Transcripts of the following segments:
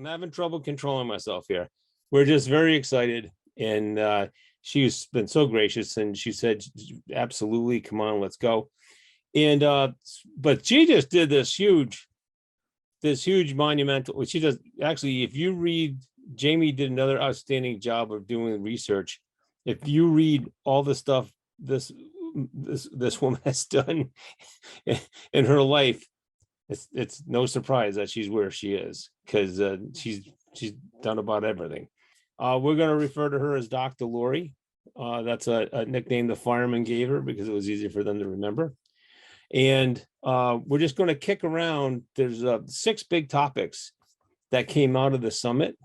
I'm having trouble controlling myself here. We're just very excited, and she's been so gracious, and she said, "Absolutely, come on, let's go." And but she just did this huge monumental. She does actually. If you read, Jamie did another outstanding job of doing research. If you read all the stuff this woman has done in her life, it's no surprise that she's where she is, because she's done about everything. We're going to refer to her as Dr. Lori. That's a nickname the firemen gave her because it was easy for them to remember. And we're just going to kick around. There's 6 big topics that came out of the summit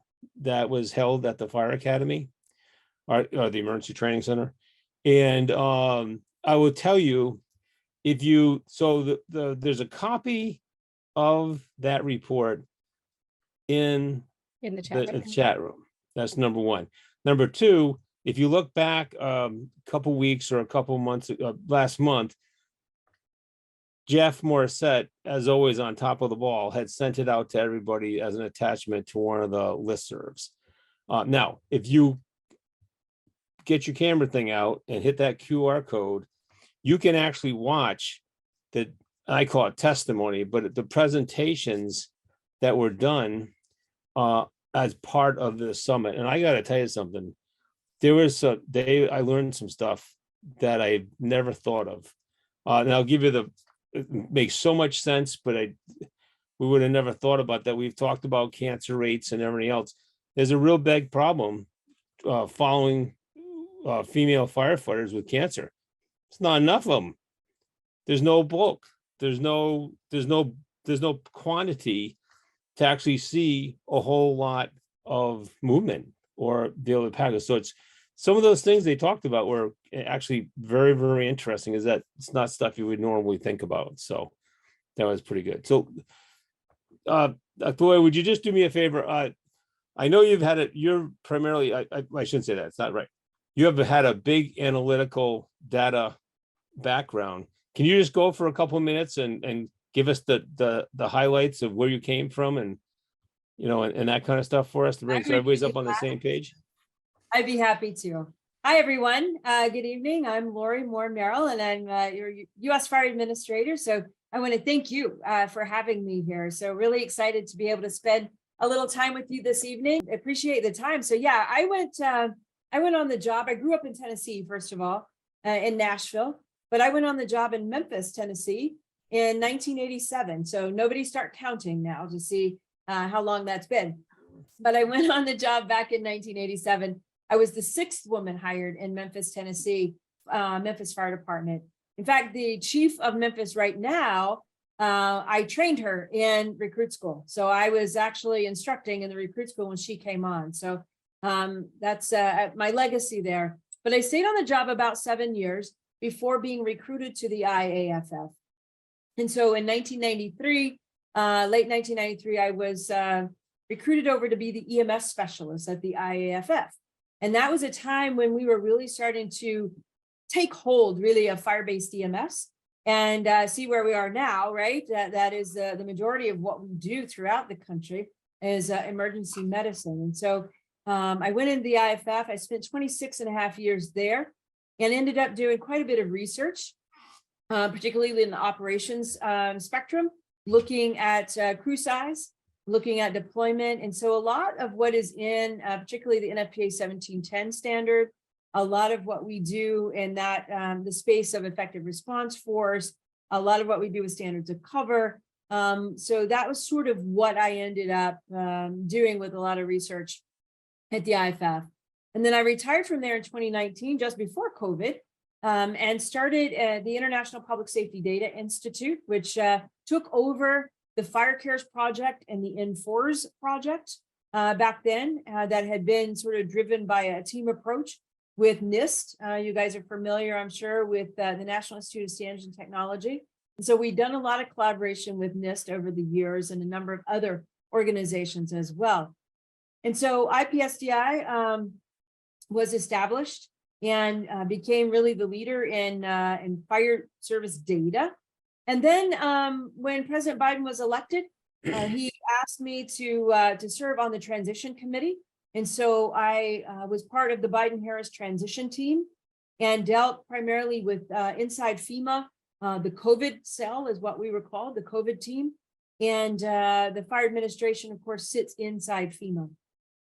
that was held at the Fire Academy, or the Emergency Training Center. And I will tell you, if you, so there's a copy of that report in the chat room. That's number one. Number two, if you look back a couple weeks or a couple months, last month, Jeff Morissette, as always on top of the ball, had sent it out to everybody as an attachment to one of the listservs. Now, if you get your camera thing out and hit that QR code, you can actually watch the, I call it testimony, but the presentations that were done as part of the summit. And I got to tell you something. There was I learned some stuff that I never thought of. And I'll give you it makes so much sense, but we would have never thought about that. We've talked about cancer rates and everything else. There's a real big problem following female firefighters with cancer. It's not enough of them. There's no bulk. There's no quantity to actually see a whole lot of movement or be able to package. So it's some of those things they talked about were actually very, very interesting, is that it's not stuff you would normally think about. So that was pretty good. So Dr. Lori, would you just do me a favor? I know you've had it, you're primarily, I shouldn't say that, it's not right. You have had a big analytical data background. Can you just go for a couple of minutes and give us the highlights of where you came from and, you know, and that kind of stuff for us to bring so everybody's up on the same page? I'd be happy to. Hi, everyone. Good evening. I'm Lori Moore-Merrell, and I'm your U.S. Fire Administrator. So I want to thank you for having me here. So really excited to be able to spend a little time with you this evening. I appreciate the time. So yeah, I went on the job. I grew up in Tennessee, first of all, in Nashville, but I went on the job in Memphis, Tennessee in 1987. So nobody start counting now to see how long that's been. But I went on the job back in 1987. I was the 6th woman hired in Memphis, Tennessee, Memphis Fire Department. In fact, the chief of Memphis right now, I trained her in recruit school. So I was actually instructing in the recruit school when she came on. So that's my legacy there. But I stayed on the job about 7 years before being recruited to the IAFF. And so in 1993, late 1993, I was recruited over to be the EMS specialist at the IAFF. And that was a time when we were really starting to take hold really of fire-based EMS and see where we are now, right? That is the majority of what we do throughout the country is emergency medicine. And so I went into the IAFF. I spent 26 and a half years there and ended up doing quite a bit of research, particularly in the operations spectrum, looking at crew size, looking at deployment. And so a lot of what is in particularly the NFPA 1710 standard, a lot of what we do in that the space of effective response force, a lot of what we do with standards of cover. So that was sort of what I ended up doing with a lot of research at the IAFF. And then I retired from there in 2019, just before COVID, and started the International Public Safety Data Institute, which took over the Fire Cares Project and the NFORS project back then that had been sort of driven by a team approach with NIST. You guys are familiar, I'm sure, with the National Institute of Standards and Technology. And so we've done a lot of collaboration with NIST over the years and a number of other organizations as well. And so IPSDI was established and became really the leader in fire service data. And then when President Biden was elected, he asked me to serve on the transition committee. And so I was part of the Biden-Harris transition team and dealt primarily with inside FEMA. The COVID cell is what we were called, the COVID team. And the fire administration, of course, sits inside FEMA.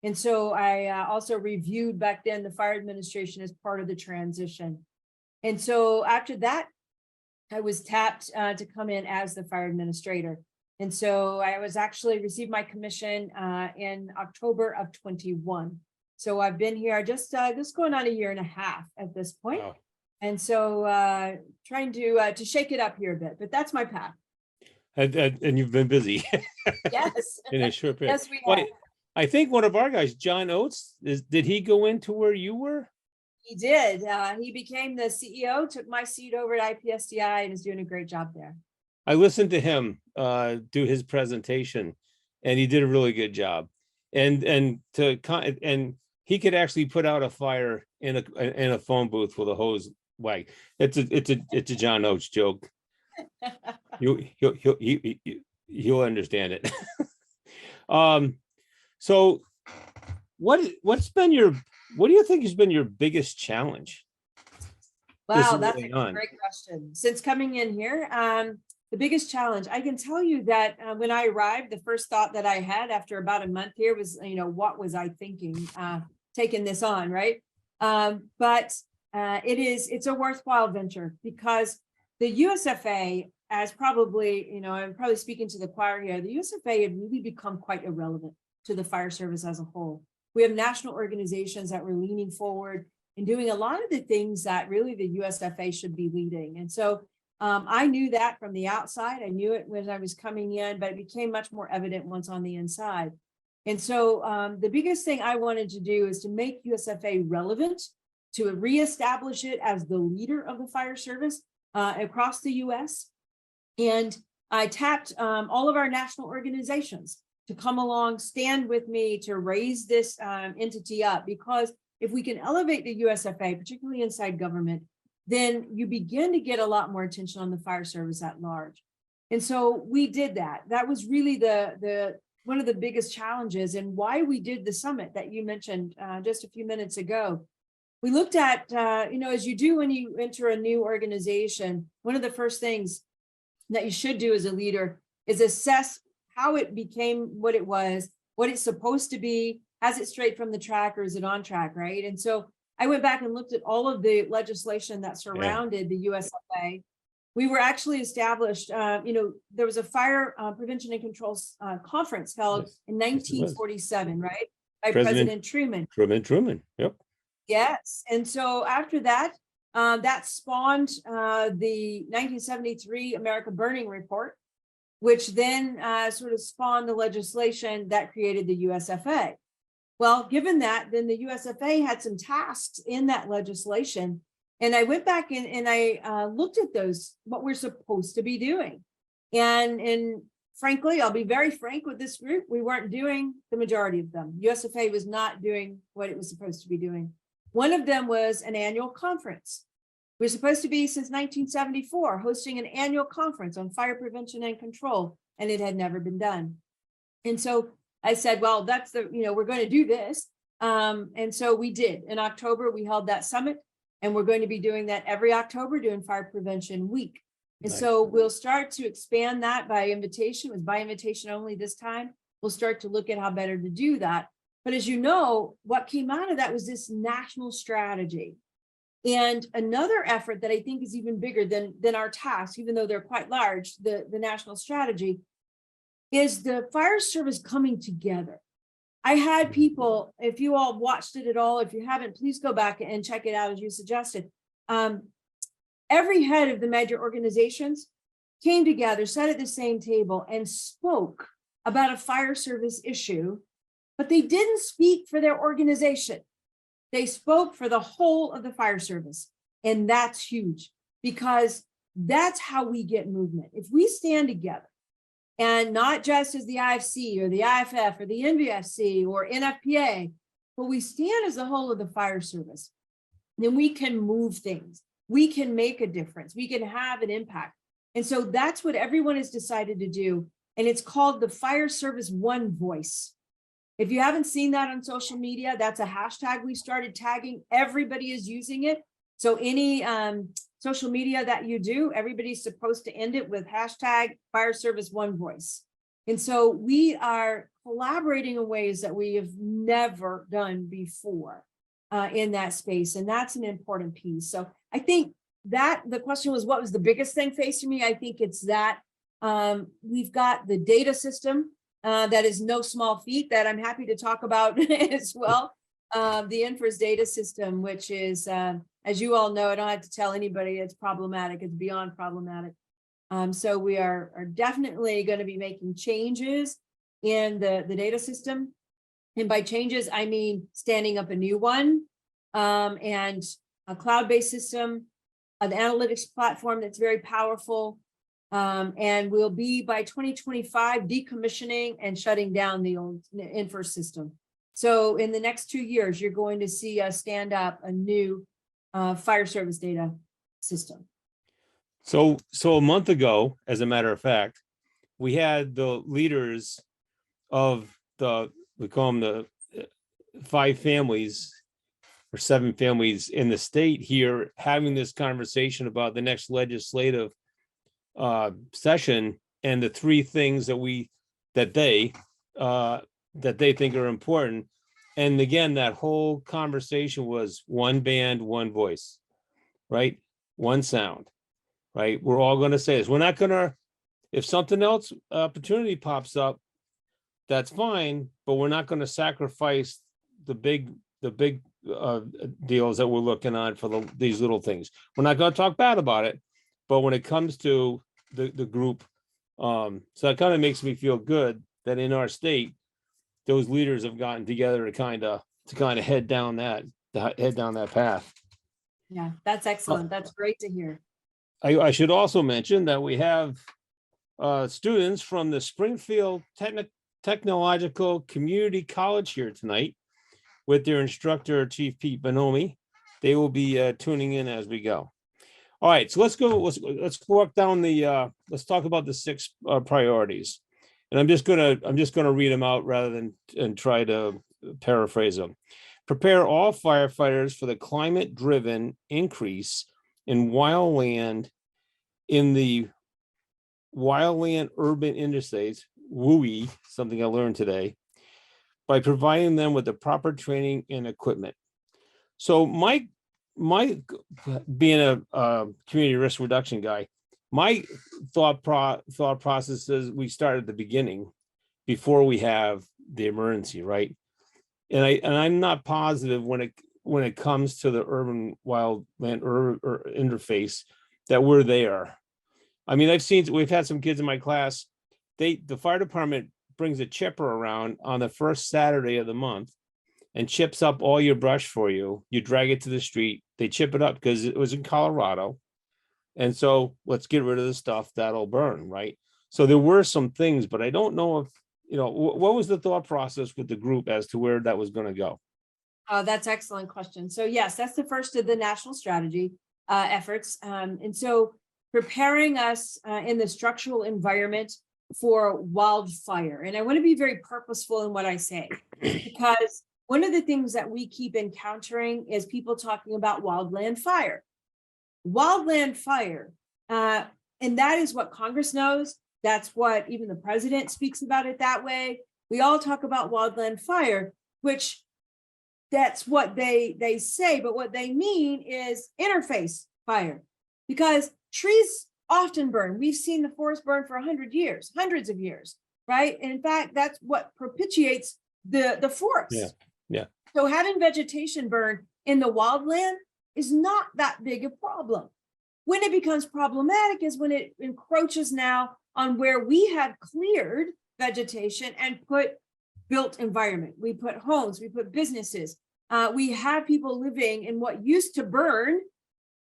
And so I also reviewed back then the fire administration as part of the transition. And so after that, I was tapped to come in as the fire administrator. And so I was actually received my commission in October of 21. So I've been here just going on a year and a half at this point. Wow. And so trying to shake it up here a bit, but that's my path. And you've been busy. Yes. In a short period. Yes, we Well, have. I think one of our guys, John Oates, did he go into where you were? He did. He became the CEO, took my seat over at IPSDI and is doing a great job there. I listened to him do his presentation, and he did a really good job. And he could actually put out a fire in a phone booth with a hose wag. It's a John Oates joke. He'll understand it. So what do you think has been your biggest challenge? Wow, that's a great question. Since coming in here, the biggest challenge, I can tell you that when I arrived, the first thought that I had after about a month here was, what was I thinking, taking this on, right? But it's a worthwhile venture because the USFA, as probably, I'm probably speaking to the choir here, the USFA had really become quite irrelevant to the fire service as a whole. We have national organizations that were leaning forward and doing a lot of the things that really the USFA should be leading. And so I knew that from the outside. I knew it when I was coming in, but it became much more evident once on the inside. And so the biggest thing I wanted to do is to make USFA relevant, to reestablish it as the leader of the fire service across the US. And I tapped all of our national organizations to come along, stand with me to raise this entity up, because if we can elevate the USFA, particularly inside government, then you begin to get a lot more attention on the fire service at large. And so we did that. That was really the one of the biggest challenges, and why we did the summit that you mentioned just a few minutes ago. We looked at, as you do when you enter a new organization, one of the first things that you should do as a leader is assess how it became what it was, what it's supposed to be, has it straight from the track, or is it on track, right? And so I went back and looked at all of the legislation that surrounded the USFA. We were actually established, there was a fire prevention and control conference held in 1947, right? By President Truman. Truman, yep. Yes, and so after that, that spawned the 1973 America Burning Report, which then sort of spawned the legislation that created the USFA. Well, given that, then the USFA had some tasks in that legislation. And I went back and I looked at those, what we're supposed to be doing. And frankly, I'll be very frank with this group, we weren't doing the majority of them. USFA was not doing what it was supposed to be doing. One of them was an annual conference. We're supposed to be, since 1974, hosting an annual conference on fire prevention and control, and it had never been done. And so I said, well, that's we're going to do this. And so we did. In October, we held that summit, and we're going to be doing that every October, doing Fire Prevention Week. And so we'll start to expand that by invitation. It was by invitation only this time. We'll start to look at how better to do that. But as you know, what came out of that was this national strategy. And another effort that I think is even bigger than our task, even though they're quite large, the national strategy, is the fire service coming together. I had people, if you all watched it at all, if you haven't, please go back and check it out as you suggested. Every head of the major organizations came together, sat at the same table and spoke about a fire service issue, but they didn't speak for their organization. They spoke for the whole of the fire service. And that's huge, because that's how we get movement. If we stand together, and not just as the IFC or the IAFF or the NVFC or NFPA, but we stand as the whole of the fire service, then we can move things. We can make a difference. We can have an impact. And so that's what everyone has decided to do. and it's called the Fire Service One Voice. If you haven't seen that on social media, that's a hashtag we started tagging. Everybody is using it. So any social media that you do, everybody's supposed to end it with hashtag Fire Service One Voice. And so we are collaborating in ways that we have never done before in that space. And that's an important piece. So I think that the question was, what was the biggest thing facing me? I think it's that we've got the data system that is no small feat that I'm happy to talk about as well. The Infers data system, which is, as you all know, I don't have to tell anybody it's problematic. It's beyond problematic. So we are definitely going to be making changes in the data system. And by changes, I mean standing up a new one and a cloud-based system, an analytics platform that's very powerful. And we'll be by 2025 decommissioning and shutting down the old Infers system. So in the next 2 years, you're going to see us stand up a new fire service data system. So a month ago, as a matter of fact, we had the leaders of we call them the 5 families or 7 families in the state here having this conversation about the next legislative session and the 3 things that they think are important. And again, that whole conversation was one band, one voice, right? One sound, right? We're all going to say this. We're not going to, if something else opportunity pops up, that's fine, but we're not going to sacrifice the big deals that we're looking on for these little things. We're not going to talk bad about it, but when it comes to the group, so that kind of makes me feel good that in our state, those leaders have gotten together to kind of head down that path. Yeah, that's excellent. That's great to hear. I should also mention that we have students from the Springfield Technological Community College here tonight with their instructor, Chief Pete Bonomi. They will be tuning in as we go. All right, so let's walk down let's talk about the 6 priorities. And I'm just gonna read them out rather than try to paraphrase them. Prepare all firefighters for the climate-driven increase in wildland urban interstates, WUI, something I learned today, by providing them with the proper training and equipment. So my being a community risk reduction guy, my thought process is we start at the beginning before we have the emergency, right? And I'm not positive when it comes to the urban wildland interface that we're there. I mean, we've had some kids in my class. The fire department brings a chipper around on the first Saturday of the month and chips up all your brush for you. You drag it to the street. They chip it up because it was in Colorado. And so let's get rid of the stuff that'll burn, right? So there were some things, but I don't know if, what was the thought process with the group as to where that was going to go? That's an excellent question. So yes, that's the first of the national strategy efforts. And so preparing us in the structural environment for wildfire. And I want to be very purposeful in what I say, because one of the things that we keep encountering is people talking about wildland fire. Wildland fire, and that is what Congress knows. That's what even the president speaks about it that way. We all talk about wildland fire, which that's what they say, but what they mean is interface fire, because trees often burn. We've seen the forest burn for 100 years, hundreds of years, right? And in fact, that's what propitiates the forest. Yeah. So having vegetation burn in the wildland is not that big a problem. When it becomes problematic is when it encroaches now on where we have cleared vegetation and put built environment. We put homes, we put businesses. We have people living in what used to burn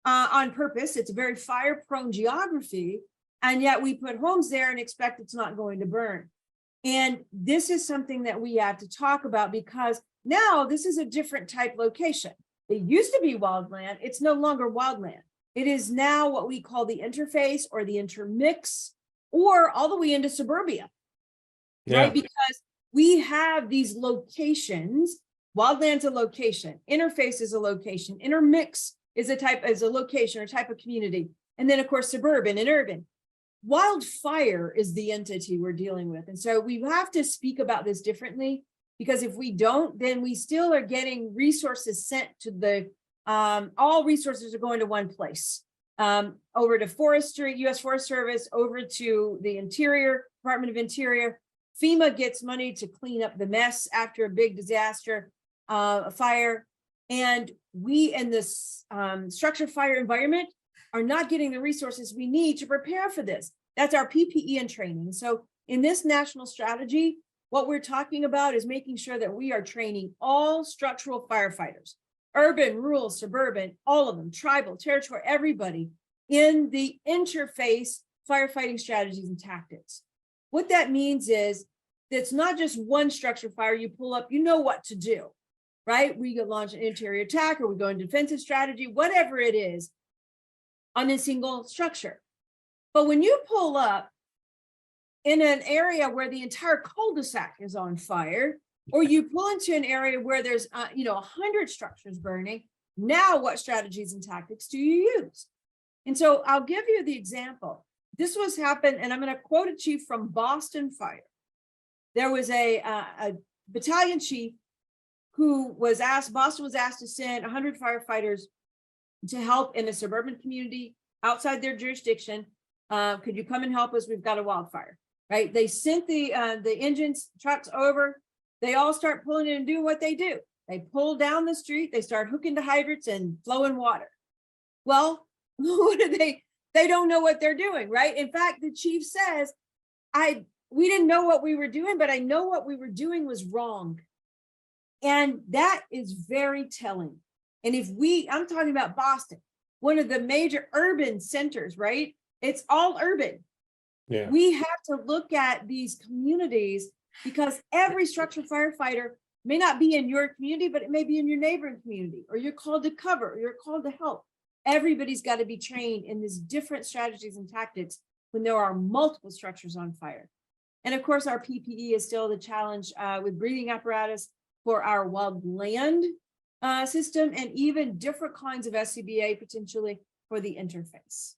on purpose. It's a very fire-prone geography, and yet we put homes there and expect it's not going to burn. And this is something that we have to talk about, because now this is a different type location. It used to be wildland. It's no longer wildland. It is now what we call the interface or the intermix or all the way into suburbia, Yeah. right? Because we have these locations. Wildland's a location, interface is a location, intermix is a location or type of community. And then of course, suburban and urban. Wildfire is the entity we're dealing with. And so we have to speak about this differently, because if we don't, then we still are getting resources sent to the, all resources are going to one place, over to forestry, US Forest Service, over to the Interior, Department of Interior. FEMA gets money to clean up the mess after a big disaster, a fire. And we in this structured fire environment are not getting the resources we need to prepare for this. That's our PPE and training. So in this national strategy, what we're talking about is making sure that we are training all structural firefighters, urban, rural, suburban, all of them, tribal, territorial, everybody, in the interface firefighting strategies and tactics. What that means is it's not just one structure fire you pull up, you know what to do, right? We could launch an interior attack, or we go in defensive strategy, whatever it is, on a single structure. But when you pull up in an area where the entire cul-de-sac is on fire, or you pull into an area where there's 100 structures burning, now what strategies and tactics do you use? And so I'll give you the example. This was happened, and I'm going to quote a chief from Boston Fire. There was a battalion chief who was asked, Boston was asked to send 100 firefighters to help in a suburban community outside their jurisdiction. Could you come and help us? We've got a wildfire, right? They sent the engines, trucks over. They all start pulling in and doing what they do. They pull down the street. They start hooking to hydrants and flowing water. Well, what do they don't know what they're doing, right? In fact, the chief says, we didn't know what we were doing, but I know what we were doing was wrong. And that is very telling. And if I'm talking about Boston, one of the major urban centers, right? It's all urban. Yeah. We have to look at these communities, because every structural firefighter may not be in your community, but it may be in your neighboring community, or you're called to cover, or you're called to help. Everybody's got to be trained in these different strategies and tactics when there are multiple structures on fire. And of course, our PPE is still the challenge with breathing apparatus for our wildland system, and even different kinds of SCBA potentially for the interface.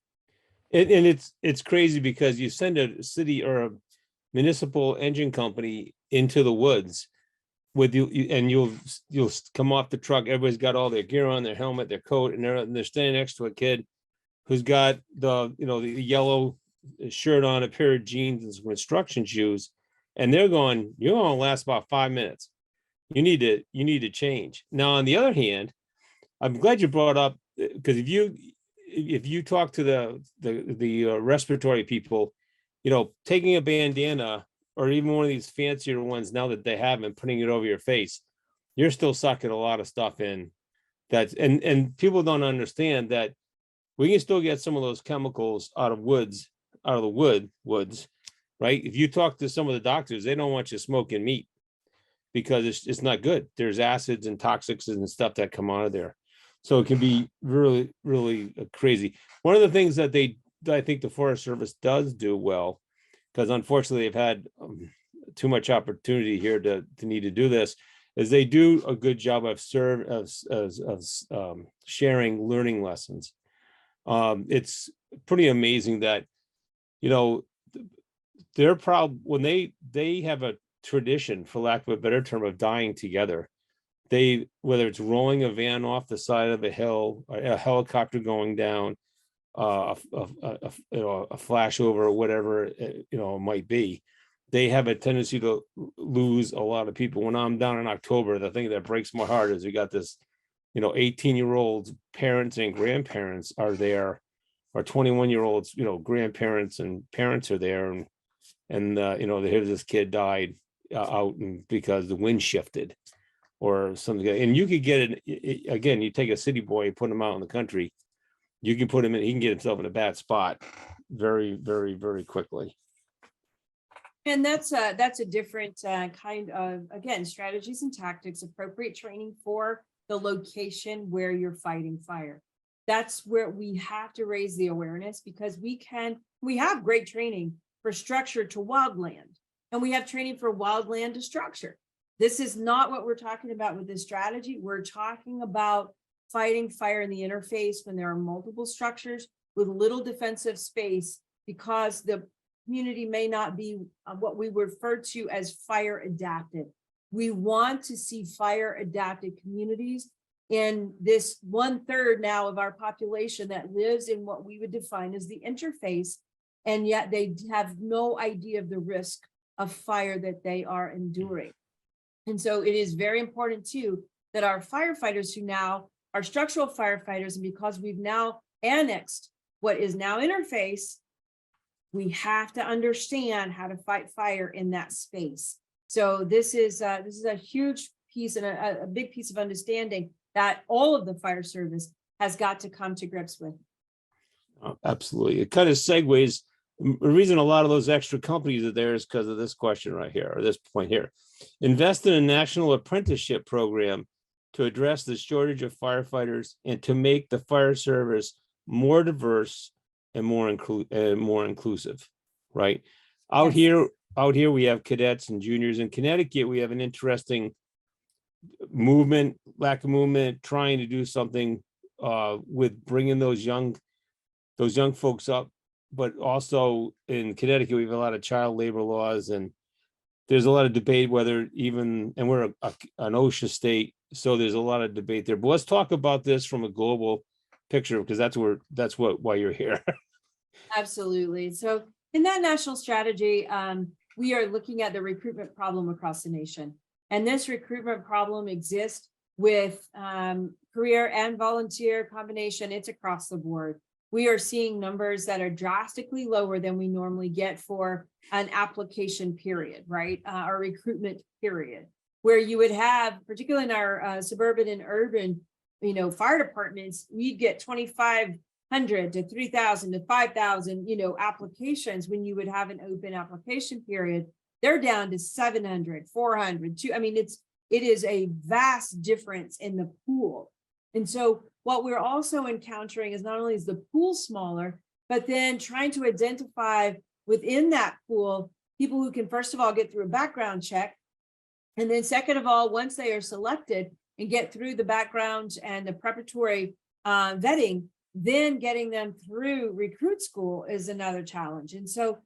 And it's crazy, because you send a city or a municipal engine company into the woods with you, and you'll come off the truck. Everybody's got all their gear on, their helmet, their coat, and they're standing next to a kid who's got the yellow shirt on, a pair of jeans, and some construction shoes, and they're going, "You're gonna last about 5 minutes. You need to change." Now, on the other hand, I'm glad you brought up, because if you talk to the respiratory people, taking a bandana, or even one of these fancier ones now that they have, and putting it over your face, you're still sucking a lot of stuff in. And people don't understand that we can still get some of those chemicals out of the woods, right? If you talk to some of the doctors, they don't want you smoking meat, because it's not good. There's acids and toxics and stuff that come out of there. So it can be really, really crazy. One of the things that I think the Forest Service does do well, because unfortunately they've had too much opportunity here to need to do this, is they do a good job of sharing learning lessons. It's pretty amazing that, they're proud when they have a tradition, for lack of a better term, of dying together. Whether it's rolling a van off the side of a hill, a helicopter going down, a flashover, or whatever it might be, they have a tendency to lose a lot of people. When I'm down in October, the thing that breaks my heart is we got this 18-year-olds parents and grandparents are there, or 21-year-olds grandparents and parents are there, and here's this kid died out, and because the wind shifted or something. And you could get it again. You take a city boy and put him out in the country, you can put him in, he can get himself in a bad spot very, very, very quickly. And that's a different kind of, again, strategies and tactics, appropriate training for the location where you're fighting fire. That's where we have to raise the awareness, because we have great training for structure to wildland, and we have training for wildland to structure. This is not what we're talking about with this strategy. We're talking about fighting fire in the interface when there are multiple structures with little defensive space, because the community may not be what we refer to as fire adapted. We want to see fire adapted communities in this 1/3 now of our population that lives in what we would define as the interface, and yet they have no idea of the risk of fire that they are enduring. And so it is very important too that our firefighters who now are structural firefighters, and because we've now annexed what is now interface, we have to understand how to fight fire in that space. So this is a huge piece and a big piece of understanding that all of the fire service has got to come to grips with. Oh, absolutely. It kind of segues. The reason a lot of those extra companies are there is because of this question right here, or this point here. Invest in a national apprenticeship program to address the shortage of firefighters and to make the fire service more diverse and more inclusive, right? Out Yes. here we have cadets and juniors. In Connecticut, we have an interesting movement, lack of movement, trying to do something with bringing those young folks up. But also in Connecticut, we have a lot of child labor laws, and there's a lot of debate whether even, and we're an OSHA state, so there's a lot of debate there. But let's talk about this from a global picture, because why you're here. Absolutely. So in that national strategy, we are looking at the recruitment problem across the nation. And this recruitment problem exists with career and volunteer combination. It's across the board. We are seeing numbers that are drastically lower than we normally get for an application period, right? Our recruitment period, where you would have, particularly in our suburban and urban, fire departments, we'd get 2,500 to 3,000 to 5,000, applications when you would have an open application period. They're down to 700, 400, it is a vast difference in the pool. And so what we're also encountering is not only is the pool smaller, but then trying to identify within that pool people who can, first of all, get through a background check. And then second of all, once they are selected and get through the background and the preparatory vetting, then getting them through recruit school is another challenge. And so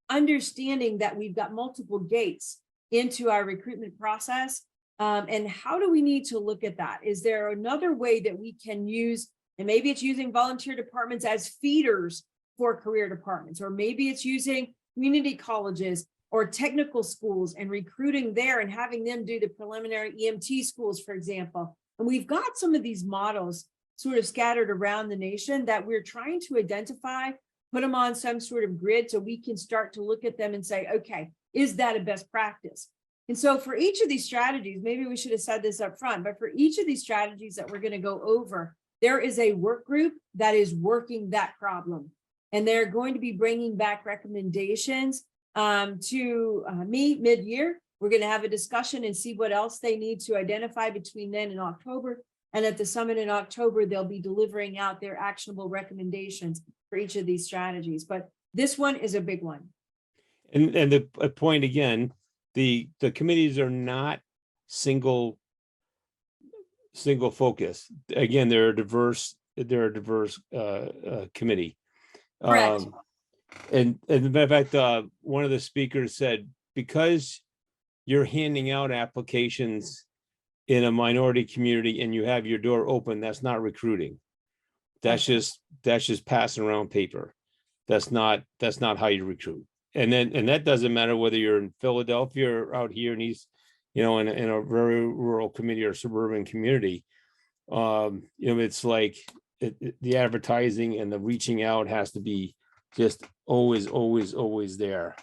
understanding that we've got multiple gates into our recruitment process, and how do we need to look at that? Is there another way that we can use, and maybe it's using volunteer departments as feeders for career departments, or maybe it's using community colleges or technical schools and recruiting there and having them do the preliminary EMT schools, for example. And we've got some of these models sort of scattered around the nation that we're trying to identify, put them on some sort of grid so we can start to look at them and say, okay, is that a best practice? And so for each of these strategies, maybe we should have said this up front, but for each of these strategies that we're going to go over, there is a work group that is working that problem. And they're going to be bringing back recommendations to me mid-year. We're going to have a discussion and see what else they need to identify between then and October. And at the summit in October, they'll be delivering out their actionable recommendations for each of these strategies. But this one is a big one. And the point again, the committees are not single focus. Again, they're a diverse committee. Correct. And as a matter of fact, one of the speakers said, because you're handing out applications in a minority community and you have your door open, that's not recruiting. That's just passing around paper. That's not how you recruit. And that doesn't matter whether you're in Philadelphia or out here in East, in a very rural community or suburban community. It's like the advertising and the reaching out has to be just always there.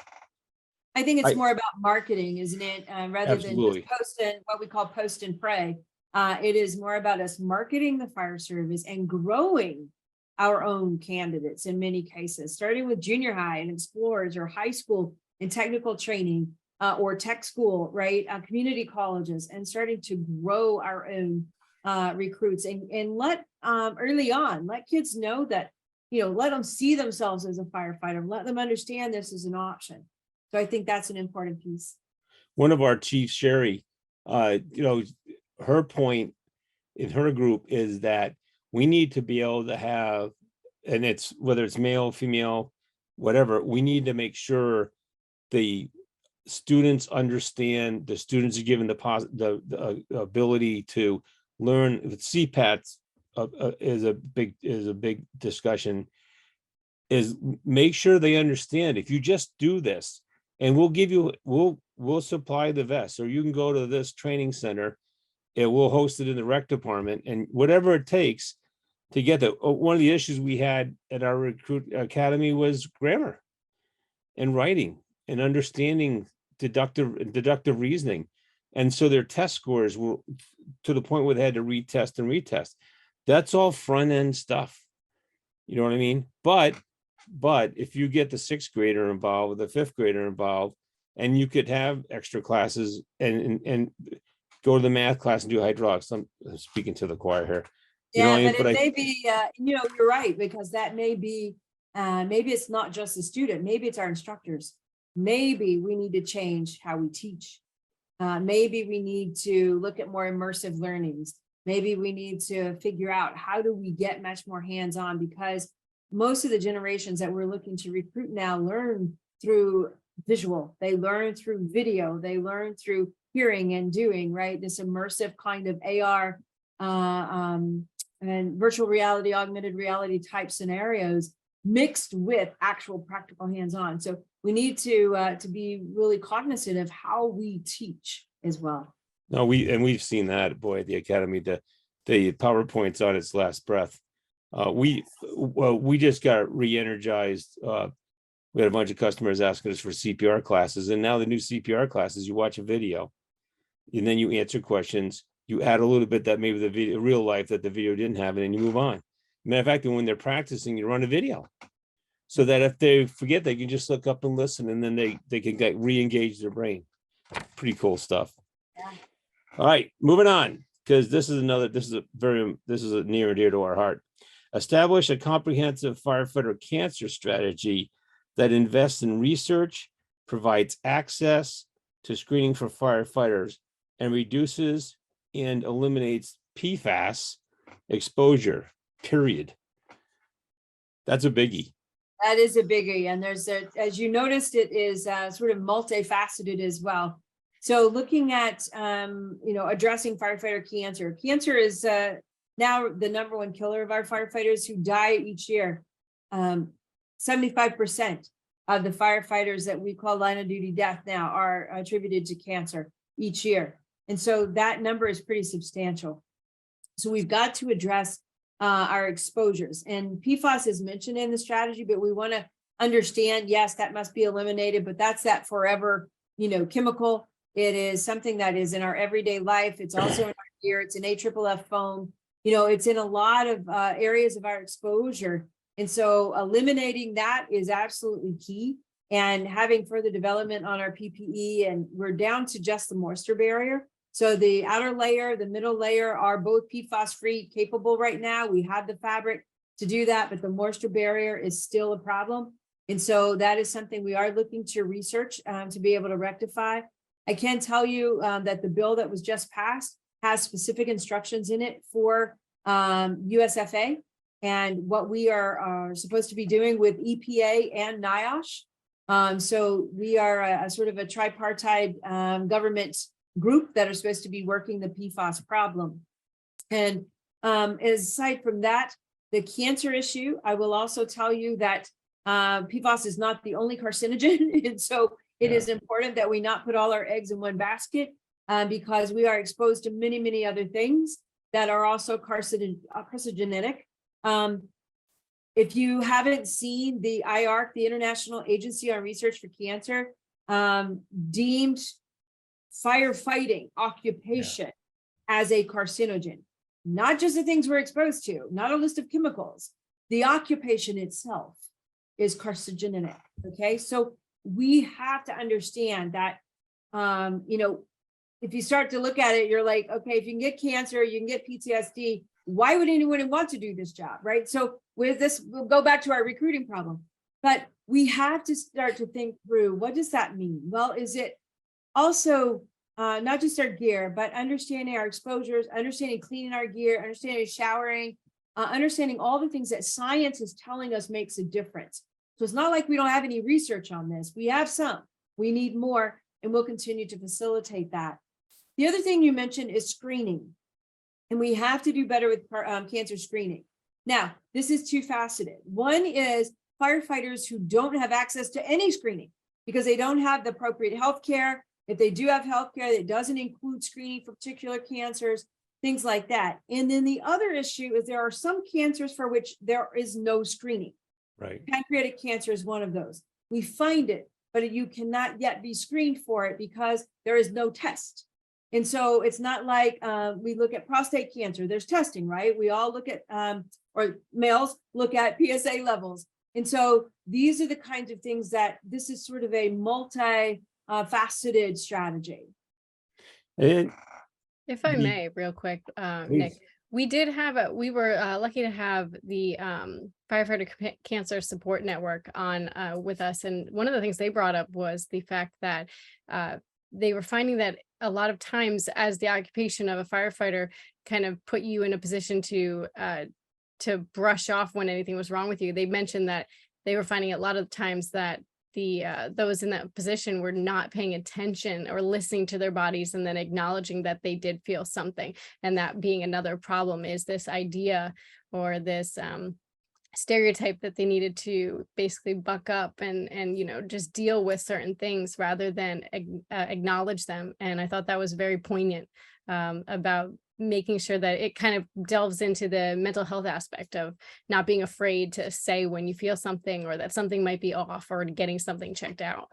I think it's more about marketing, isn't it? Rather Absolutely. than just post and what we call post and pray. It is more about us marketing the fire service and growing our own candidates in many cases, starting with junior high and explorers, or high school and technical training, or tech school, right? Community colleges, and starting to grow our own recruits and let early on, let kids know that let them see themselves as a firefighter, let them understand this is an option. So I think that's an important piece. One of our chiefs, Sherry, her point in her group is that we need to be able to have, and it's whether it's male, female, whatever, we need to make sure the students understand, the students are given the ability to learn. The CPAT is a big discussion, is make sure they understand, if you just do this and we'll supply the vests, or you can go to this training center, we'll host it in the rec department, and whatever it takes to get that. One of the issues we had at our recruit academy was grammar and writing and understanding deductive reasoning. And so their test scores were to the point where they had to retest. That's all front end stuff. You know what I mean? But if you get the sixth grader involved with the fifth grader involved, and you could have extra classes and go to the math class and do hydraulics. I'm speaking to the choir here. But it may be, you're right, because that may be, maybe it's not just the student, maybe it's our instructors. Maybe we need to change how we teach. Maybe we need to look at more immersive learnings. Maybe we need to figure out how do we get much more hands-on, because most of the generations that we're looking to recruit now learn through visual, they learn through video, they learn through hearing and doing, right? This immersive kind of AR and virtual reality, augmented reality type scenarios mixed with actual practical hands-on. So we need to be really cognizant of how we teach as well. No, we've seen that, boy, at the academy, the PowerPoint's on its last breath. We just got re-energized. We had a bunch of customers asking us for CPR classes, and now the new CPR classes, you watch a video and then you answer questions, you add a little bit that maybe the video, real life, that the video didn't have, and then you move on. Matter of fact, when they're practicing, you run a video so that if they forget, they can just look up and listen, and then they can get re-engage their brain. Pretty cool stuff. Yeah. All right, moving on, because this is a near and dear to our heart. Establish a comprehensive firefighter cancer strategy that invests in research, provides access to screening for firefighters, and reduces and eliminates PFAS exposure, period. That's a biggie. That is a biggie. And as you noticed, it is sort of multifaceted as well. So looking at, addressing firefighter cancer. Cancer is now the #1 killer of our firefighters who die each year. 75% of the firefighters that we call line of duty death now are attributed to cancer each year. And so that number is pretty substantial. So we've got to address our exposures, and PFAS is mentioned in the strategy, but we want to understand, yes, that must be eliminated, but that's that forever, chemical. It is something that is in our everyday life. It's also in our gear. It's an AFFF foam. It's in a lot of areas of our exposure. And so eliminating that is absolutely key, and having further development on our PPE, and we're down to just the moisture barrier. So the outer layer, the middle layer are both PFAS free capable right now. We have the fabric to do that, but the moisture barrier is still a problem. And so that is something we are looking to research to be able to rectify. I can tell you that the bill that was just passed has specific instructions in it for USFA and what we are supposed to be doing with EPA and NIOSH. So we are a sort of a tripartite government group that are supposed to be working the PFAS problem. And aside from that, the cancer issue, I will also tell you that PFAS is not the only carcinogen. And so it is important that we not put all our eggs in one basket because we are exposed to many, many other things that are also carcinogenic. If you haven't seen the IARC, the International Agency on Research for Cancer, deemed firefighting occupation as a carcinogen, not just the things we're exposed to, not a list of chemicals, the occupation itself is carcinogenic. Okay, so we have to understand that, if you start to look at it, you're like, okay, if you can get cancer, you can get PTSD, why would anyone want to do this job, right? So with this, we'll go back to our recruiting problem, but we have to start to think through, what does that mean? Well, is it also not just our gear, but understanding our exposures, understanding cleaning our gear, understanding showering, understanding all the things that science is telling us makes a difference. So it's not like we don't have any research on this. We have some, we need more, and we'll continue to facilitate that. The other thing you mentioned is screening, and we have to do better with cancer screening. Now, this is two-faceted. One is firefighters who don't have access to any screening because they don't have the appropriate health care. If they do have health care, it doesn't include screening for particular cancers, things like that. And then the other issue is there are some cancers for which there is no screening. Right. Pancreatic cancer is one of those. We find it, but you cannot yet be screened for it because there is no test. And so it's not like we look at prostate cancer, there's testing, right? We all look at, or males look at PSA levels. And so these are the kinds of things that this is sort of a multi-faceted strategy. And If I may, real quick, Nick, we were lucky to have the firefighter cancer support network on with us. And one of the things they brought up was the fact that they were finding that a lot of times as the occupation of a firefighter kind of put you in a position to brush off when anything was wrong with you. They mentioned that they were finding a lot of times that those in that position were not paying attention or listening to their bodies and then acknowledging that they did feel something. And that being another problem is this idea or this stereotype that they needed to basically buck up and just deal with certain things rather than acknowledge them. And I thought that was very poignant about making sure that it kind of delves into the mental health aspect of not being afraid to say when you feel something or that something might be off or getting something checked out.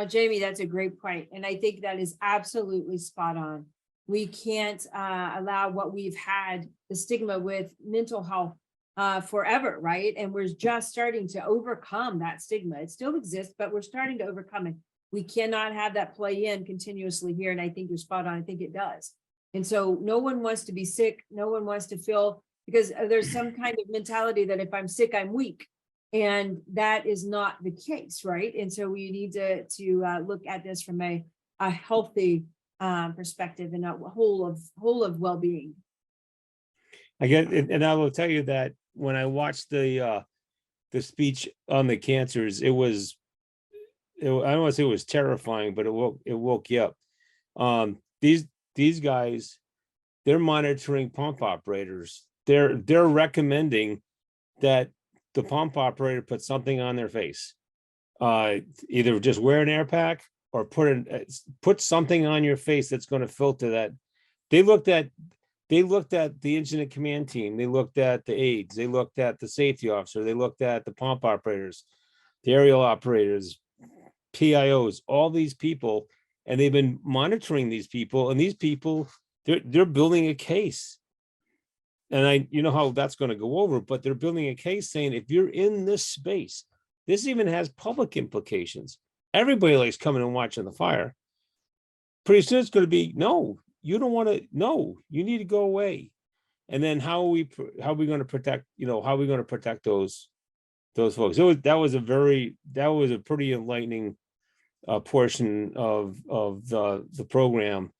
Jamie, that's a great point. And I think that is absolutely spot on. We can't allow what we've had, the stigma with mental health forever, right? And we're just starting to overcome that stigma. It still exists, but we're starting to overcome it. We cannot have that play in continuously here. And I think you're spot on. I think it does. And so no one wants to be sick. No one wants to feel, because there's some kind of mentality that if I'm sick, I'm weak. And that is not the case, right? And so we need to look at this from a healthy perspective and a whole of well-being. I get it, and I will tell you that when I watched the speech on the cancers, I don't want to say it was terrifying, but it woke you up. These guys, they're monitoring pump operators. They're recommending that the pump operator put something on their face, either just wear an air pack or put something on your face that's going to filter that. They looked at the incident command team. They looked at the aides. They looked at the safety officer. They looked at the pump operators, the aerial operators, PIOs, all these people. And they've been monitoring these people, and these people, they're building a case. And you know how that's going to go over, but they're building a case saying, if you're in this space, this even has public implications. Everybody likes coming and watching the fire. Pretty soon it's going to be, no, you don't want to, no, you need to go away. And then how are we going to protect, how are we going to protect those folks? That was a pretty enlightening portion of the program,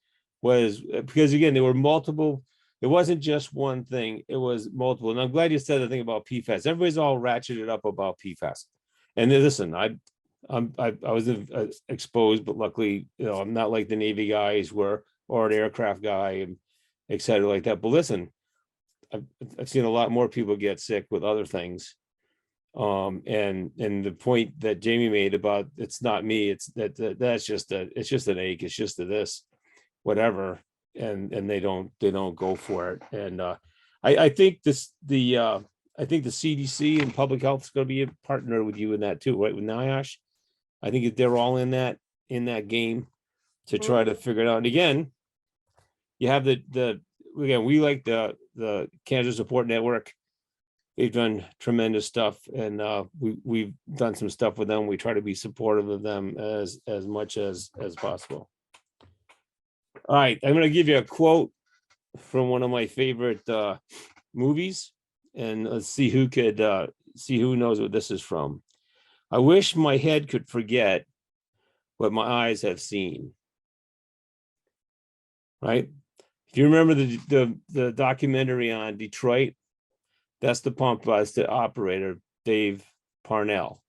was because again, there were multiple. It wasn't just one thing, it was multiple. And I'm glad you said the thing about PFAS. Everybody's all ratcheted up about PFAS. And then, listen, I was exposed, but luckily, I'm not like the Navy guys or an aircraft guy and et cetera like that. But listen, I've seen a lot more people get sick with other things. And the point that Jamie made about it's not me, it's that's just it's just an ache, it's just this, whatever, and they don't go for it. And I think the CDC and public health is going to be a partner with you in that too, right? With NIOSH, I think they're all in that game to try to figure it out. And again, you have we like the Cancer Support Network. They've done tremendous stuff, and we've done some stuff with them. We try to be supportive of them as much as possible. All right, I'm going to give you a quote from one of my favorite movies, and let's see who could see who knows what this is from. I wish my head could forget what my eyes have seen. Right? If you remember the documentary on Detroit, that's the pump bus, the operator, Dave Parnell,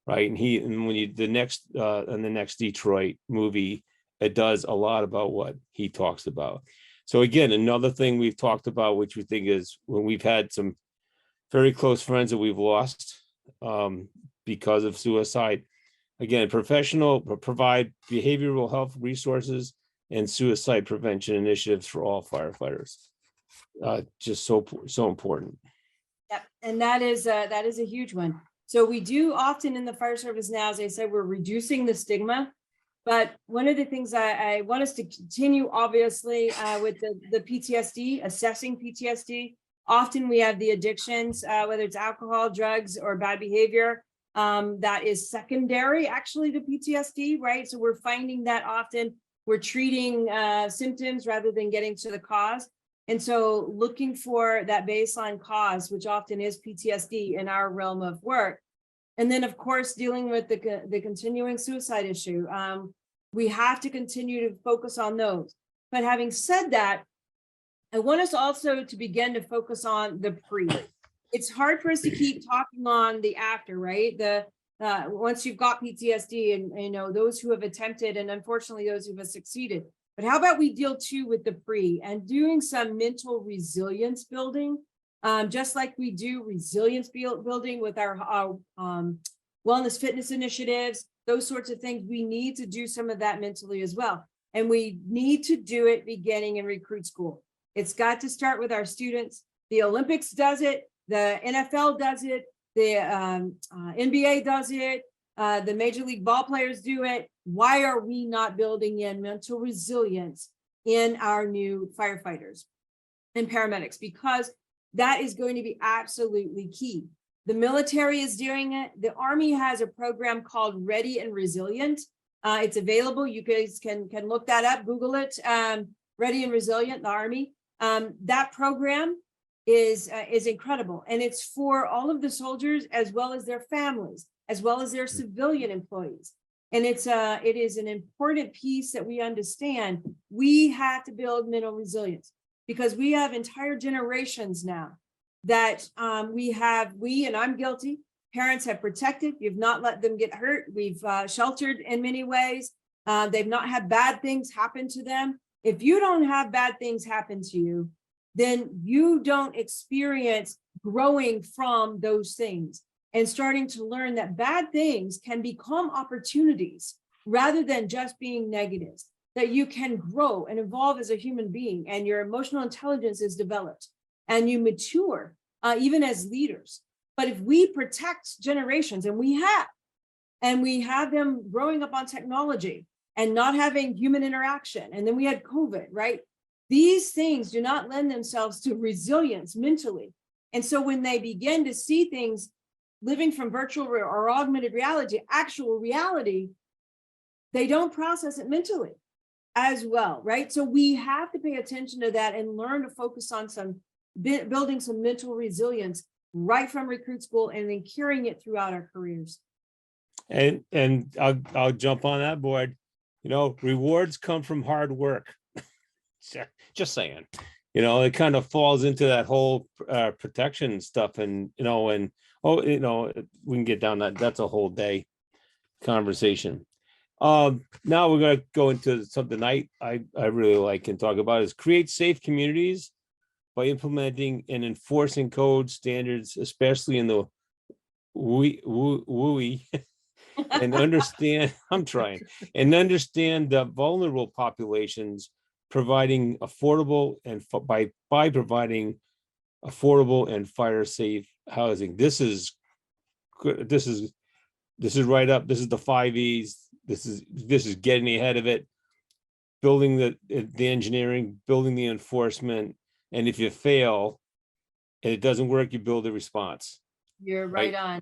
right? And when you in the next Detroit movie, it does a lot about what he talks about. So again, another thing we've talked about, which we think is when we've had some very close friends that we've lost because of suicide. Again, provide behavioral health resources and suicide prevention initiatives for all firefighters. Just so important. Yep, and that is a huge one. So we do often in the fire service now, as I said, we're reducing the stigma. But one of the things I want us to continue, obviously, with the PTSD, assessing PTSD. Often we have the addictions, whether it's alcohol, drugs, or bad behavior, that is secondary actually to PTSD, right? So we're finding that often we're treating symptoms rather than getting to the cause. And so looking for that baseline cause, which often is PTSD in our realm of work. And then, of course, dealing with the continuing suicide issue. We have to continue to focus on those. But having said that, I want us also to begin to focus on the pre. It's hard for us to keep talking on the after, right? Once you've got PTSD and those who have attempted, and unfortunately those who have succeeded. But how about we deal too with the pre and doing some mental resilience building, just like we do resilience building with our wellness fitness initiatives, those sorts of things. We need to do some of that mentally as well. And we need to do it beginning in recruit school. It's got to start with our students. The Olympics does it. The NFL does it. The NBA does it. The Major League ball players do it. Why are we not building in mental resilience in our new firefighters and paramedics? Because that is going to be absolutely key. The military is doing it. The Army has a program called Ready and Resilient. It's available. You guys can look that up, Google it. Ready and Resilient, the Army. That program is incredible. And it's for all of the soldiers as well as their families, as well as their civilian employees. And it is an important piece that we understand. We have to build mental resilience because we have entire generations now that we, and I'm guilty, parents have protected. You've not let them get hurt. We've sheltered in many ways. They've not had bad things happen to them. If you don't have bad things happen to you, then you don't experience growing from those things and starting to learn that bad things can become opportunities rather than just being negatives, that you can grow and evolve as a human being and your emotional intelligence is developed and you mature even as leaders. But if we protect generations, and we have them growing up on technology and not having human interaction, and then we had COVID, right? These things do not lend themselves to resilience mentally. And so when they begin to see things living from virtual or augmented reality, actual reality, they don't process it mentally as well, right? So we have to pay attention to that and learn to focus on building some mental resilience right from recruit school and then carrying it throughout our careers. And I'll jump on that board. Rewards come from hard work. Just saying, it kind of falls into that whole protection stuff, and we can get down that's a whole day conversation. Now we're going to go into something I really like and talk about is create safe communities by implementing and enforcing code standards, especially in the WUI, and understand the vulnerable populations, providing affordable and by providing affordable and fire safe housing. This is good. This is right up. This is the 5 E's. This is getting ahead of it, building the engineering, building the enforcement, and if you fail and it doesn't work, you build a response. You're right on.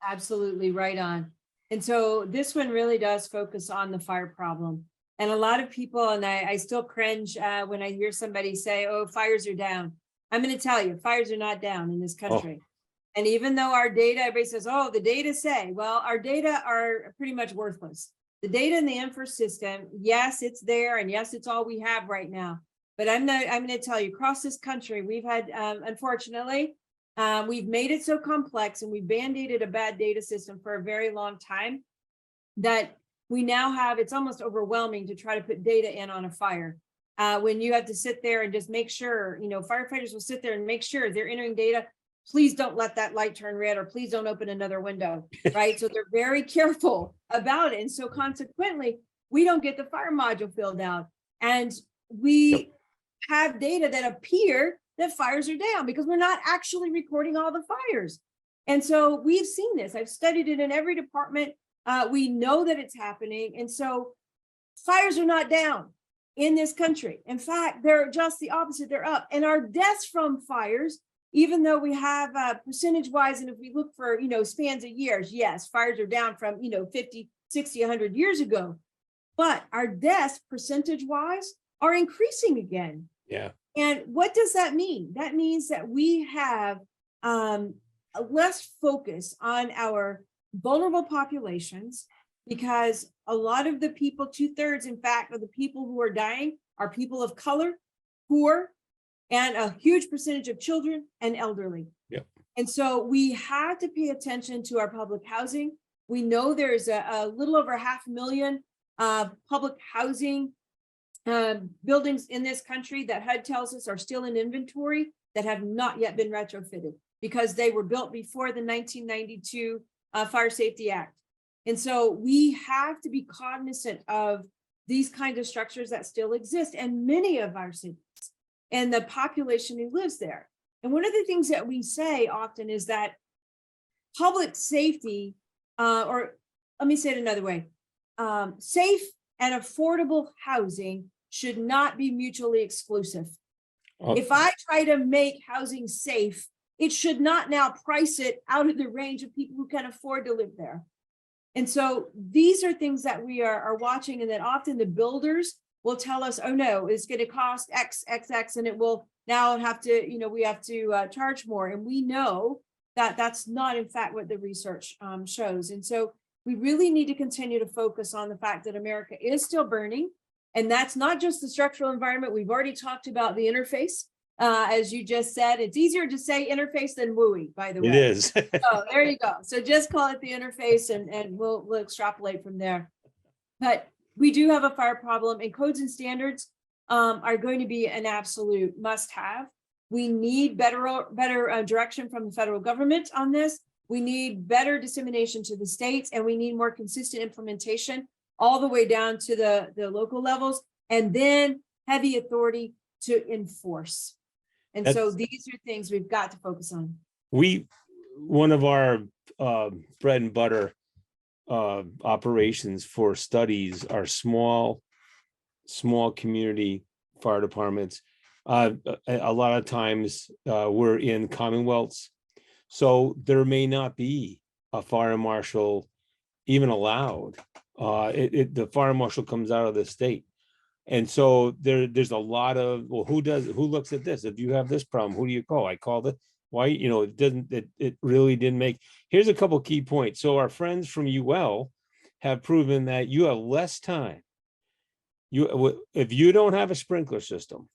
Absolutely right on. And so this one really does focus on the fire problem. And a lot of people, and I still cringe when I hear somebody say, oh, fires are down. I'm going to tell you, fires are not down in this Oh. country. And even though our data, everybody says, oh, the data say, well, our data are pretty much worthless. The data in the info system, yes, it's there. And yes, it's all we have right now. But I'm going to tell you, across this country, we've had, unfortunately, we've made it so complex and we band-aided a bad data system for a very long time that we now have, it's almost overwhelming to try to put data in on a fire. When you have to sit there and just make sure, firefighters will sit there and make sure they're entering data. Please don't let that light turn red, or please don't open another window, right? So they're very careful about it. And so consequently, we don't get the fire module filled out. And we have data that appear that fires are down because we're not actually recording all the fires. And so we've seen this. I've studied it in every department. We know that it's happening. And so fires are not down in this country. In fact, they're just the opposite. They're up. And our deaths from fires, even though we have percentage wise, and if we look for, spans of years, yes, fires are down from, 50, 60, 100 years ago, but our deaths percentage wise are increasing again. Yeah. And what does that mean? That means that we have less focus on our vulnerable populations, because a lot of the people, 2/3, in fact, of the people who are dying are people of color, poor, and a huge percentage of children and elderly. Yep. And so we have to pay attention to our public housing. We know there's a little over 500,000 public housing buildings in this country that HUD tells us are still in inventory that have not yet been retrofitted because they were built before the 1992 Fire Safety Act. And so we have to be cognizant of these kinds of structures that still exist in many of our cities and the population who lives there. And one of the things that we say often is that public safety, or let me say it another way, safe and affordable housing should not be mutually exclusive. If I try to make housing safe, it should not now price it out of the range of people who can afford to live there. And so these are things that we are watching, and that often the builders will tell us, oh no, it's going to cost X, and it will now have to, we have to charge more. And we know that that's not in fact what the research shows. And so we really need to continue to focus on the fact that America is still burning. And that's not just the structural environment. We've already talked about the interface. As you just said, it's easier to say interface than WUI, by the way. It is. So there you go. So just call it the interface, and we'll extrapolate from there. But we do have a fire problem, and codes and standards are going to be an absolute must-have. We need better direction from the federal government on this. We need better dissemination to the states, and we need more consistent implementation all the way down to the local levels, and then heavy authority to enforce. And so these are things we've got to focus on. One of our bread and butter operations for studies are small community fire departments. A lot of times we're in commonwealths, so there may not be a fire marshal even allowed. The fire marshal comes out of the state. And so there's a lot of, well, who looks at this? If you have this problem, who do you call? I called it. Why, it really didn't make. Here's a couple key points. So our friends from UL have proven that you have less time. If you don't have a sprinkler system,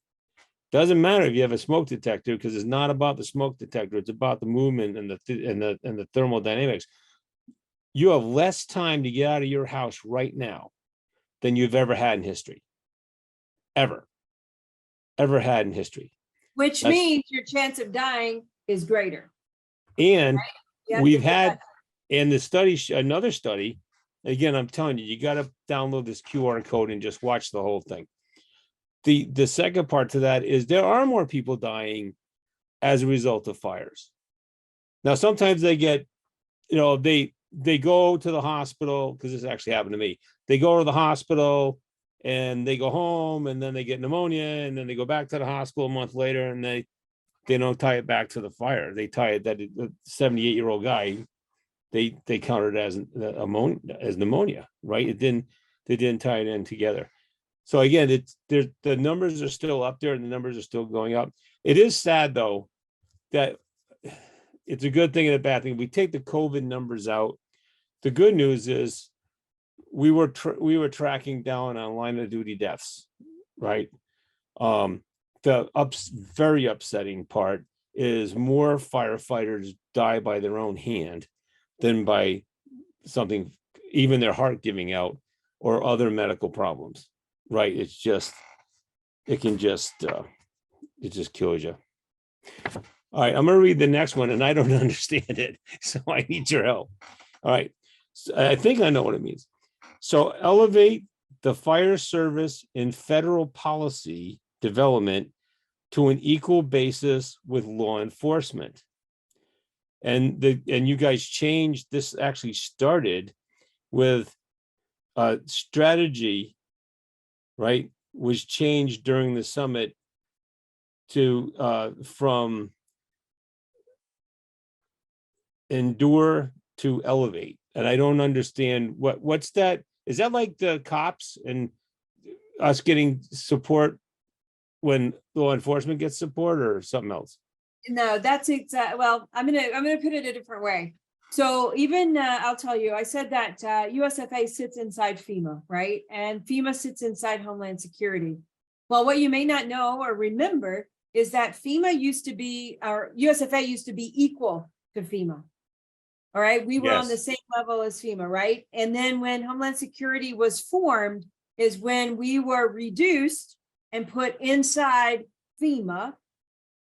doesn't matter if you have a smoke detector, because it's not about the smoke detector. It's about the movement and the thermodynamics. You have less time to get out of your house right now than you've ever had in history. Ever had in history. Which means your chance of dying is greater. And right? we've had, and the study, another study, again, I'm telling you, you got to download this QR code and just watch the whole thing. The second part to that is there are more people dying as a result of fires. Now, sometimes they get, they go to the hospital, because this actually happened to me. They go to the hospital and they go home, and then they get pneumonia, and then they go back to the hospital a month later, and they don't tie it back to the fire. They tie it that the 78-year-old guy, they counted it as pneumonia, right? They didn't tie it in together. So again, the numbers are still up there, and the numbers are still going up. It is sad though, that it's a good thing and a bad thing. We take the COVID numbers out. The good news is we were tracking down on line of duty deaths, right? The very upsetting part is more firefighters die by their own hand than by something, even their heart giving out or other medical problems, right? It's just, it just kills you. All right, I'm going to read the next one, and I don't understand it, so I need your help. All right, so I think I know what it means. So elevate the fire service in federal policy development to an equal basis with law enforcement. And you guys changed this. Actually started with a strategy, right? Was changed during the summit to from endure to elevate. And I don't understand what's that. Is that like the cops and us getting support when law enforcement gets support, or something else? No, that's exact. Well, I'm gonna put it a different way. So even I'll tell you, I said that USFA sits inside FEMA, right? And FEMA sits inside Homeland Security. Well, what you may not know or remember is that FEMA used to be, or USFA used to be equal to FEMA. All right, we were on the same level as FEMA, right? And then when Homeland Security was formed is when we were reduced and put inside FEMA,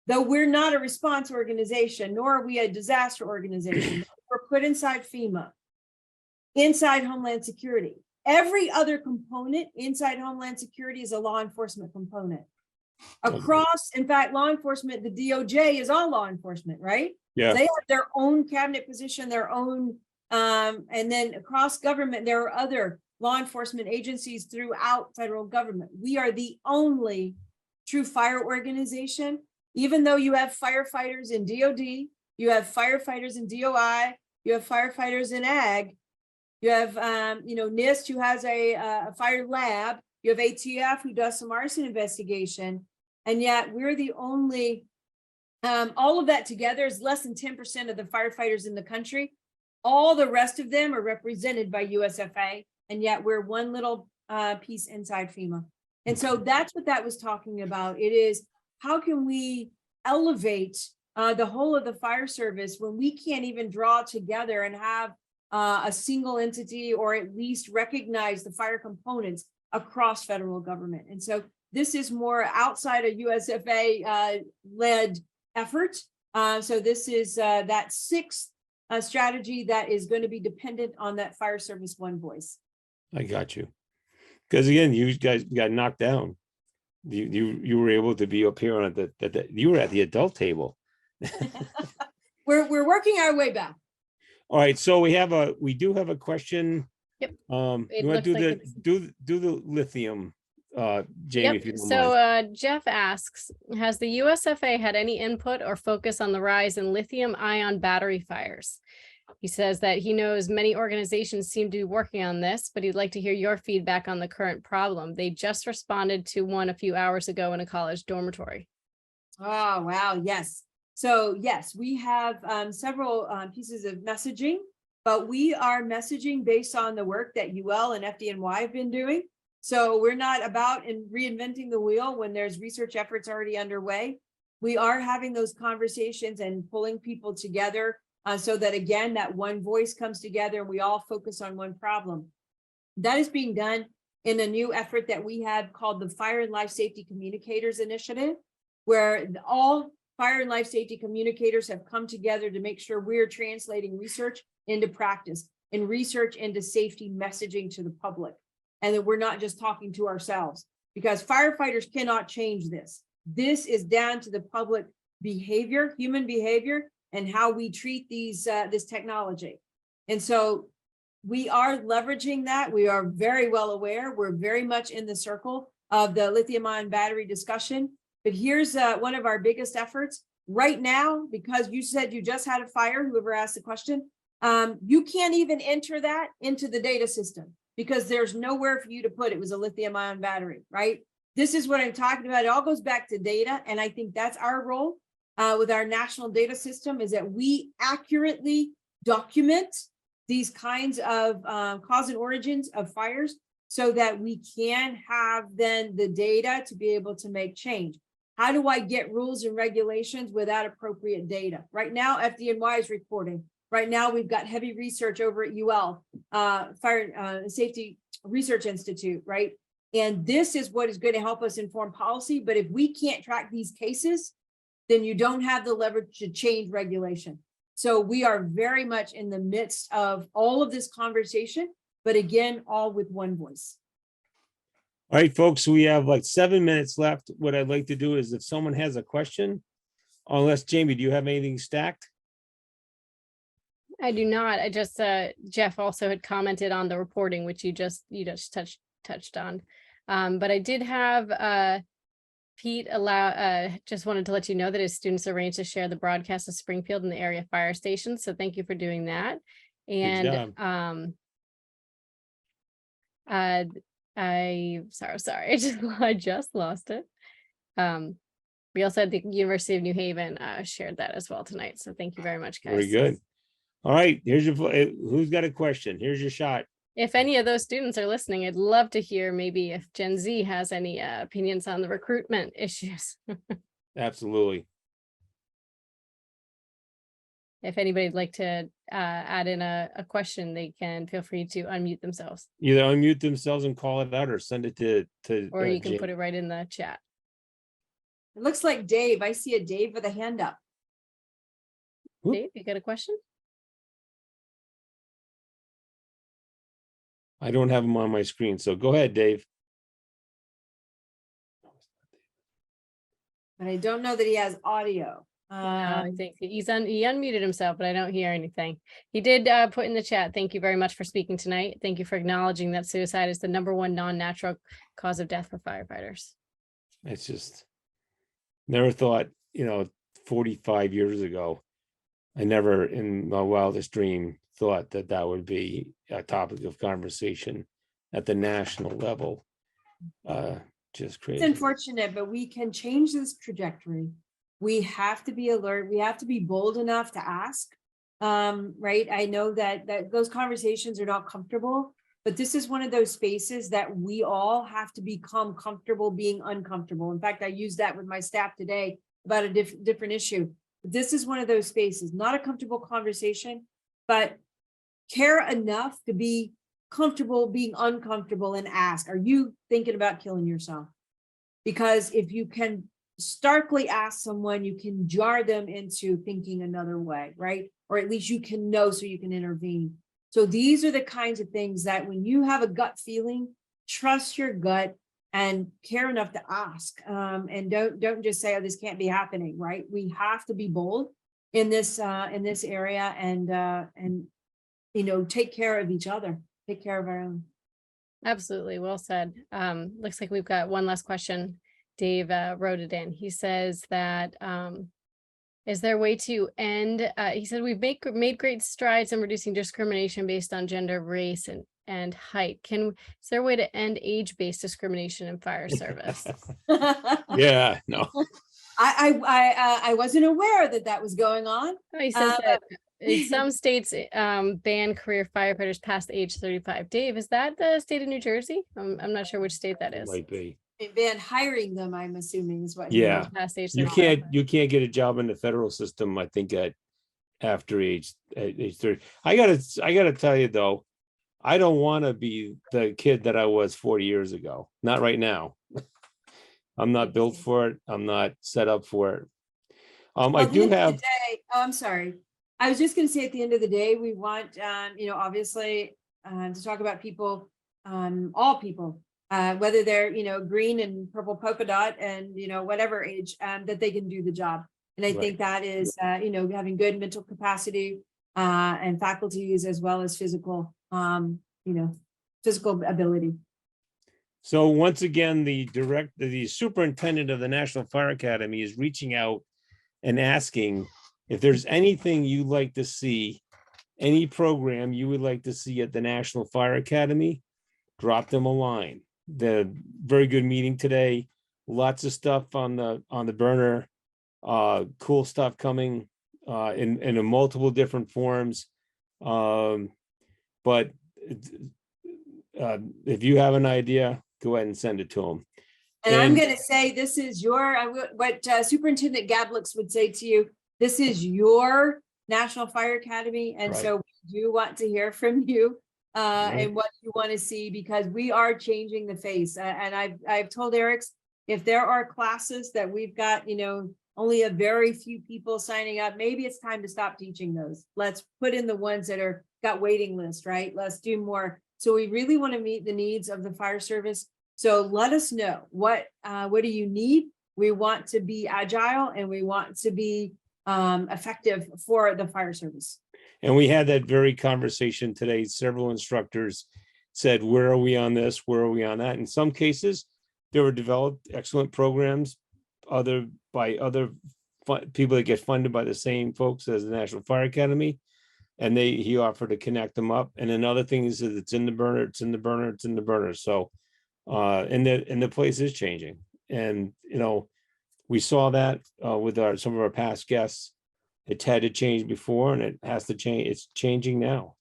though we're not a response organization, nor are we a disaster organization. We're put inside FEMA, inside Homeland Security. Every other component inside Homeland Security is a law enforcement component. Across, in fact, law enforcement, the DOJ is all law enforcement, right? Yeah. They have their own cabinet position, their own, and then across government, there are other law enforcement agencies throughout federal government. We are the only true fire organization, even though you have firefighters in DOD, you have firefighters in DOI, you have firefighters in ag, you have, NIST, who has a fire lab, you have ATF, who does some arson investigation, and yet we're the only, all of that together is less than 10% of the firefighters in the country. All the rest of them are represented by USFA, and yet we're one little piece inside FEMA. And so that's what that was talking about. It is, how can we elevate the whole of the fire service when we can't even draw together and have a single entity, or at least recognize the fire components across federal government? And so this is more outside a USFA led effort. So this is that sixth strategy that is going to be dependent on that fire service one voice. I got you. Because again, you guys got knocked down. You were able to be up here on you were at the adult table. We're working our way back. All right, so we do have a question. Yep. You want to do the lithium, Jamie, if you don't mind. So Jeff asks, has the USFA had any input or focus on the rise in lithium ion battery fires? He says that he knows many organizations seem to be working on this, but he'd like to hear your feedback on the current problem. They just responded to one a few hours ago in a college dormitory. Oh, wow. Yes. So yes, we have several pieces of messaging, but we are messaging based on the work that UL and FDNY have been doing. So we're not about reinventing the wheel when there's research efforts already underway. We are having those conversations and pulling people together so that, again, that one voice comes together and we all focus on one problem. That is being done in a new effort that we have called the Fire and Life Safety Communicators Initiative, where all fire and life safety communicators have come together to make sure we're translating research into practice and research into safety messaging to the public. And that we're not just talking to ourselves, because firefighters cannot change this. This is down to the public behavior, human behavior, and how we treat this technology. And so we are leveraging that. We are very well aware. We're very much in the circle of the lithium-ion battery discussion. But here's one of our biggest efforts right now, because you said you just had a fire, whoever asked the question, you can't even enter that into the data system because there's nowhere for you to put it was a lithium-ion battery, right? this is what I'm talking about. It all goes back to data. And I think that's our role with our national data system, is that we accurately document these kinds of cause and origins of fires so that we can have then the data to be able to make change. How do I get rules and regulations without appropriate data? Right now, FDNY is reporting. Right now, we've got heavy research over at UL, Fire Safety Research Institute, right? And this is what is going to help us inform policy. But if we can't track these cases, then you don't have the leverage to change regulation. So we are very much in the midst of all of this conversation, but again, all with one voice. All right, folks, we have like 7 minutes left. What I'd like to do is if someone has a question, unless Jamie, do you have anything stacked? I do not. I just Jeff also had commented on the reporting, which you just touched on. But I did have Pete just wanted to let you know that his students arranged to share the broadcast of Springfield and the area fire stations. So thank you for doing that. And sorry, I just lost it. We also had the University of New Haven shared that as well tonight. So thank you very much, guys. Very good. All right, here's your, who's got a question? Here's your shot. If any of those students are listening, I'd love to hear maybe if Gen Z has any opinions on the recruitment issues. Absolutely. If anybody'd like to add in a question, they can feel free to unmute themselves. Either unmute themselves and call it out or send it to or you can Jamie. put it right in the chat. It looks like Dave. I see a Dave with a hand up. Whoop. Dave, you got a question? I don't have him on my screen, so go ahead, Dave. But I don't know that he has audio. I think he unmuted himself, but I don't hear anything. He did put in the chat, thank you very much for speaking tonight. Thank you for acknowledging that suicide is the #1 non-natural cause of death for firefighters. It's just never thought, 45 years ago, I never in my wildest dream thought that that would be a topic of conversation at the national level. Just crazy. It's unfortunate, but we can change this trajectory. We have to be alert. We have to be bold enough to ask. Right. I know that those conversations are not comfortable, but this is one of those spaces that we all have to become comfortable being uncomfortable. In fact, I used that with my staff today about a different issue. This is one of those spaces, not a comfortable conversation, but care enough to be comfortable being uncomfortable and ask, are you thinking about killing yourself? Because if you can starkly ask someone, you can jar them into thinking another way, right? Or at least you can know so you can intervene. So these are the kinds of things that when you have a gut feeling, trust your gut and care enough to ask. And don't just say, oh, this can't be happening, right? We have to be bold in this area and take care of each other, take care of our own. Absolutely. Well said. Looks like we've got one last question. Dave wrote it in. He says that, is there a way to end, he said, we've made great strides in reducing discrimination based on gender, race, and height. Is there a way to end age-based discrimination in fire service? Yeah, no. I wasn't aware that was going on. He says that in some states ban career firefighters past age 35. Dave, is that the state of New Jersey? I'm not sure which state that is. Might be. They ban hiring them, I'm assuming is what. Yeah. Past age You 35. can't get a job in the federal system, I think, after age 30. I gotta tell you though, I don't want to be the kid that I was 40 years ago. Not right now. I'm not built for it. I'm not set up for it. I do have. I'm sorry. I was just going to say at the end of the day, we want, obviously to talk about people, all people, whether they're, green and purple polka dot and, whatever age, that they can do the job. And I think that is, having good mental capacity and faculties as well as physical, physical ability. So once again, the superintendent of the National Fire Academy is reaching out and asking if there's anything you'd like to see, any program you would like to see at the National Fire Academy, drop them a line. the very good meeting today. Lots of stuff on the burner. Cool stuff coming in multiple different forms. But if you have an idea, go ahead and send it to them. And I'm going to say, this is what Superintendent Gablix would say to you. This is your National Fire Academy. And Right. so we do want to hear from you Right. and what you want to see, because we are changing the face. And I've told Eric, if there are classes that we've got, only a very few people signing up, maybe it's time to stop teaching those. Let's put in the ones that are got waiting list, right? Let's do more. So we really want to meet the needs of the fire service. So let us know what do you need? We want to be agile and we want to be effective for the fire service. And we had that very conversation today. Several instructors said, where are we on this? Where are we on that? In some cases, there were developed excellent programs by other people that get funded by the same folks as the National Fire Academy. And he offered to connect them up. And another thing is that it's in the burner, it's in the burner, it's in the burner. So and the place is changing. And we saw that with some of our past guests. It's had to change before and it has to change. It's changing now.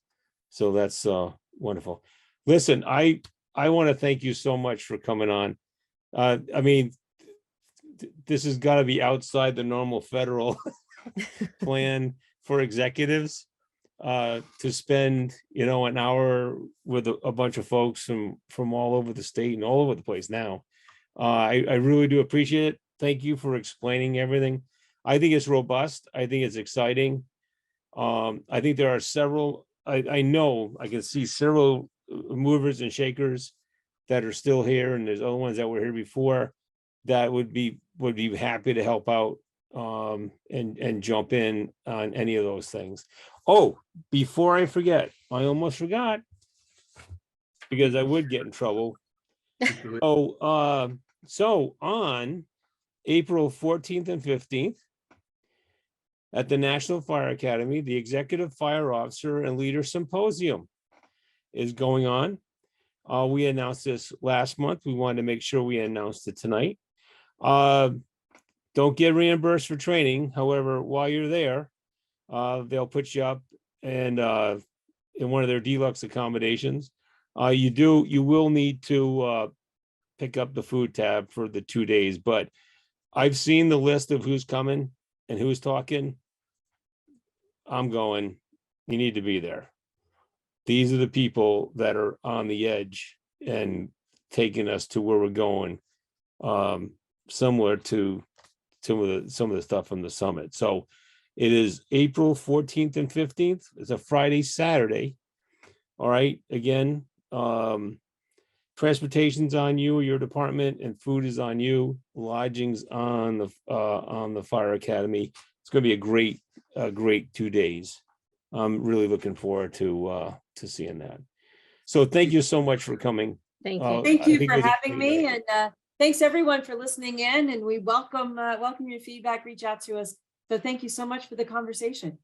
So that's wonderful. Listen, I want to thank you so much for coming on. I mean, this has got to be outside the normal federal plan for executives to spend, an hour with a bunch of folks from all over the state and all over the place now. I really do appreciate it. Thank you for explaining everything. I think it's robust. I think it's exciting. I think there are several, I know I can see several movers and shakers that are still here, and there's other ones that were here before that would be happy to help out and jump in on any of those things. Oh, before I forget, I almost forgot because I would get in trouble. So on April 14th and 15th at the National Fire Academy, the Executive Fire Officer and Leader Symposium is going on. We announced this last month. We wanted to make sure we announced it tonight. Don't get reimbursed for training. However, while you're there, they'll put you up and in one of their deluxe accommodations. You will need to pick up the food tab for the 2 days, but I've seen the list of who's coming and who's talking. I'm going, you need to be there. These are the people that are on the edge and taking us to where we're going, similar to some of the stuff from the summit. So it is April 14th and 15th. It's a Friday, Saturday. All right. Again, transportation's on you or your department, and food is on you. Lodging's on the Fire Academy. It's going to be a great 2 days. I'm really looking forward to seeing that. So thank you so much for coming. Thank you. Thank you for having me, and thanks everyone for listening in. And we welcome your feedback. Reach out to us. So thank you so much for the conversation.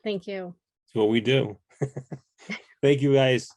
Thank you. That's what we do. Thank you, guys.